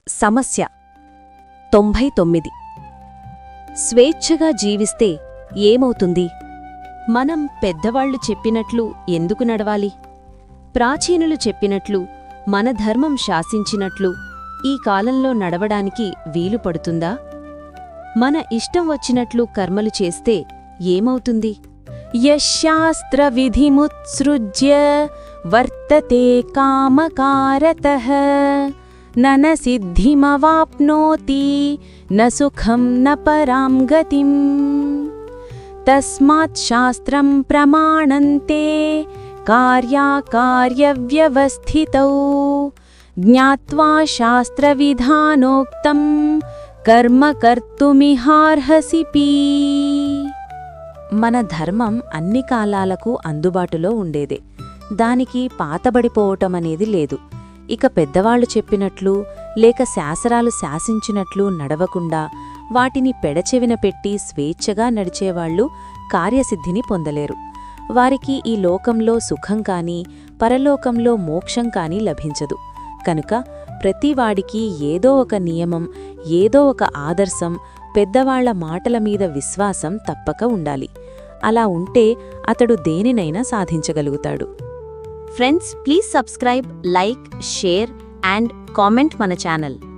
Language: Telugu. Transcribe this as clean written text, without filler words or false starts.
సమస్య 99. స్వేచ్ఛగా జీవిస్తే ఏమవుతుంది? మనం పెద్దవాళ్లు చెప్పినట్లు ఎందుకు నడవాలి? ప్రాచీనులు చెప్పినట్లు మన ధర్మం శాసించినట్లు ఈ కాలంలో నడవడానికి వీలు పడుతుందా? మన ఇష్టం వచ్చినట్లు కర్మలు చేస్తే ఏమవుతుంది? యశాస్త్రవిధిముత్సృజ్య వర్తతే కామకారతః న సిద్ధిమవాప్నోతి న సుఖం న పరాం గతిం తస్మాత్ శాస్త్రం ప్రమాణంతే కార్యాకార్యవ్యవస్థితౌ జ్ఞాత్వా శాస్త్రవిధానోక్తం కర్మ కర్తుమిహార్హసి. మన ధర్మం అన్ని కాలాలకు అందుబాటులో ఉండేదే. దానికి పాతబడిపోవటమనేది లేదు. ఇక పెద్దవాళ్లు చెప్పినట్లు లేక శాస్త్రాలు శాసించినట్లు నడవకుండా వాటిని పెడచెవిన పెట్టి స్వేచ్ఛగా నడిచేవాళ్లు కార్యసిద్ధిని పొందలేరు. వారికి ఈ లోకంలో సుఖం కాని పరలోకంలో మోక్షం కాని లభించదు. కనుక ప్రతివాడికి ఏదో ఒక నియమం, ఏదో ఒక ఆదర్శం, పెద్దవాళ్ల మాటల మీద విశ్వాసం తప్పక ఉండాలి. అలా ఉంటే అతడు దేనినైనా సాధించగలుగుతాడు. Friends, please subscribe, like, share and comment మన ఛానల్.